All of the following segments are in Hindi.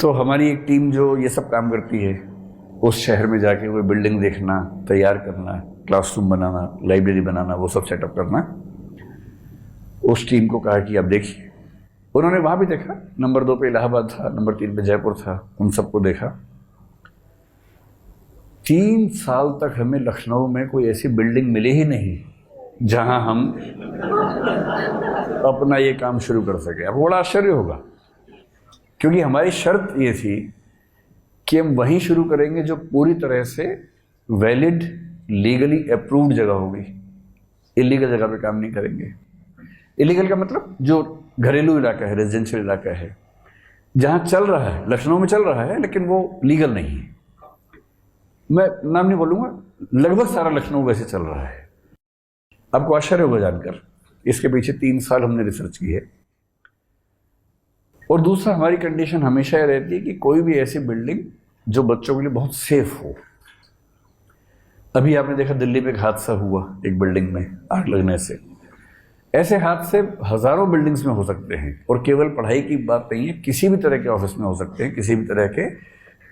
तो हमारी एक टीम जो ये सब काम करती है, उस शहर में जाके कोई बिल्डिंग देखना, तैयार करना, क्लासरूम बनाना, लाइब्रेरी बनाना, वो सब सेटअप करना, उस टीम को कहा कि आप देखिए। उन्होंने वहाँ भी देखा, नंबर 2 पे इलाहाबाद था, नंबर 3 पे जयपुर था, उन सबको देखा। 3 साल तक हमें लखनऊ में कोई ऐसी बिल्डिंग मिली ही नहीं जहां हम अपना ये काम शुरू कर सके। अब बड़ा आश्चर्य होगा, क्योंकि हमारी शर्त ये थी कि हम वहीं शुरू करेंगे जो पूरी तरह से वैलिड, लीगली अप्रूव्ड जगह होगी। इलीगल जगह पे काम नहीं करेंगे। इलीगल का मतलब जो घरेलू इलाका है, रेजिडेंशियल इलाका है, जहां चल रहा है, लखनऊ में चल रहा है लेकिन वो लीगल नहीं है। मैं नाम नहीं बोलूंगा, लगभग सारा लखनऊ वैसे चल रहा है। आपको आश्चर्य होगा जानकर, इसके पीछे 3 साल हमने रिसर्च की है। और दूसरा, हमारी कंडीशन हमेशा ये रहती है कि कोई भी ऐसी बिल्डिंग जो बच्चों के लिए बहुत सेफ हो। अभी आपने देखा दिल्ली में एक हादसा हुआ, एक बिल्डिंग में आग लगने से। ऐसे हादसे हजारों बिल्डिंग्स में हो सकते हैं, और केवल पढ़ाई की बात नहीं है, किसी भी तरह के ऑफिस में हो सकते हैं, किसी भी तरह के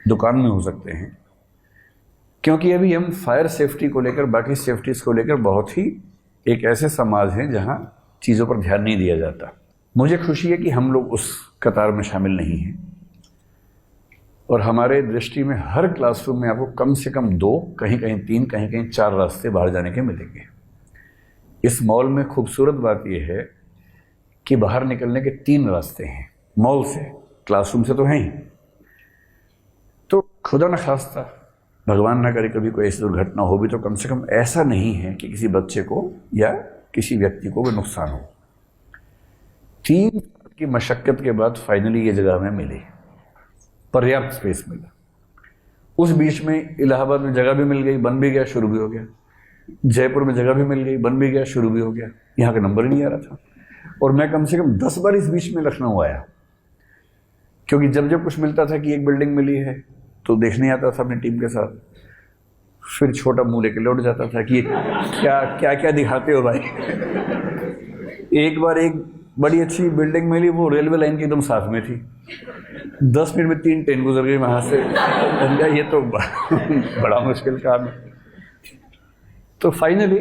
दुकान में हो सकते हैं। क्योंकि अभी हम फायर सेफ्टी को लेकर, बाकी सेफ्टीज को लेकर बहुत ही एक ऐसे समाज हैं जहां चीज़ों पर ध्यान नहीं दिया जाता। मुझे खुशी है कि हम लोग उस कतार में शामिल नहीं हैं, और हमारे दृष्टि में हर क्लासरूम में आपको कम से कम 2, कहीं कहीं 3, कहीं कहीं 4 रास्ते बाहर जाने के मिलेंगे। इस मॉल में खूबसूरत बात यह है कि बाहर निकलने के 3 रास्ते हैं मॉल से, क्लासरूम से तो हैं ही। तो खुदा न खास्ता, भगवान ना करे कभी कोई ऐसी दुर्घटना हो भी, तो कम से कम ऐसा नहीं है कि किसी बच्चे को या किसी व्यक्ति को भी नुकसान हो। 3 की मशक्कत के बाद फाइनली ये जगह हमें मिली, पर्याप्त स्पेस मिला। उस बीच में इलाहाबाद में जगह भी मिल गई, बन भी गया, शुरू भी हो गया। जयपुर में जगह भी मिल गई, बन भी गया, शुरू भी हो गया। यहाँ का नंबर ही नहीं आ रहा था, और मैं कम से कम 10 बार इस बीच में लखनऊ आया, क्योंकि जब जब कुछ मिलता था कि एक बिल्डिंग मिली है तो देखने आता था अपनी टीम के साथ। फिर छोटा मुंह लेके लौट जाता था कि क्या क्या क्या दिखाते हो भाई। एक बार एक बड़ी अच्छी बिल्डिंग मिली, वो रेलवे लाइन के एकदम साथ में थी। 10 मिनट में 3 ट्रेन गुजर गई वहां से। ये तो बड़ा मुश्किल काम है। तो फाइनली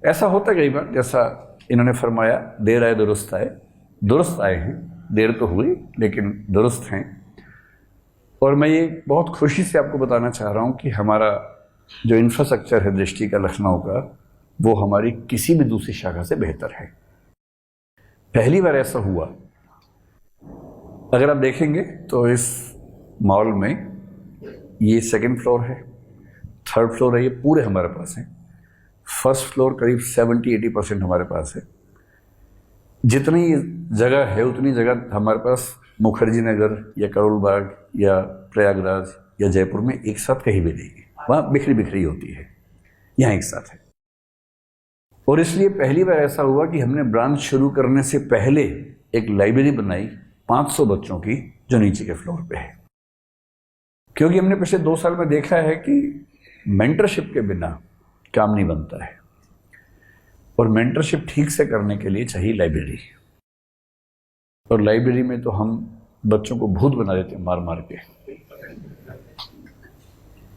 ऐसा होता कई बार, जैसा इन्होंने फरमाया, देर आए दुरुस्त आए। दुरुस्त आए हैं, देर तो हुई लेकिन दुरुस्त हैं। और मैं ये बहुत खुशी से आपको बताना चाह रहा हूं कि हमारा जो इंफ्रास्ट्रक्चर है दृष्टि का लखनऊ का, वो हमारी किसी भी दूसरी शाखा से बेहतर है। पहली बार ऐसा हुआ, अगर आप देखेंगे तो इस मॉल में ये 2nd फ्लोर है, 3rd फ्लोर है, ये पूरे हमारे पास है। 1st फ्लोर करीब 70-80% हमारे पास है। जितनी जगह है उतनी जगह हमारे पास मुखर्जी नगर या करोल बाग या प्रयागराज या जयपुर में एक साथ कहीं भी नहीं है। वहाँ बिखरी बिखरी होती है, यहाँ एक साथ है। और इसलिए पहली बार ऐसा हुआ कि हमने ब्रांच शुरू करने से पहले एक लाइब्रेरी बनाई 500 बच्चों की, जो नीचे के फ्लोर पे है। क्योंकि हमने पिछले 2 साल में देखा है कि मेंटरशिप के बिना काम नहीं बनता है, और मेंटरशिप ठीक से करने के लिए चाहिए लाइब्रेरी। और लाइब्रेरी में तो हम बच्चों को भूत बना देते हैं, मार मार के।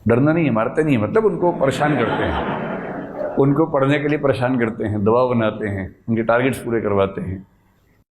डरना नहीं है, मारते नहीं है, मतलब उनको परेशान करते हैं, उनको पढ़ने के लिए परेशान करते हैं, दबाव बनाते हैं, उनके टारगेट्स पूरे करवाते हैं।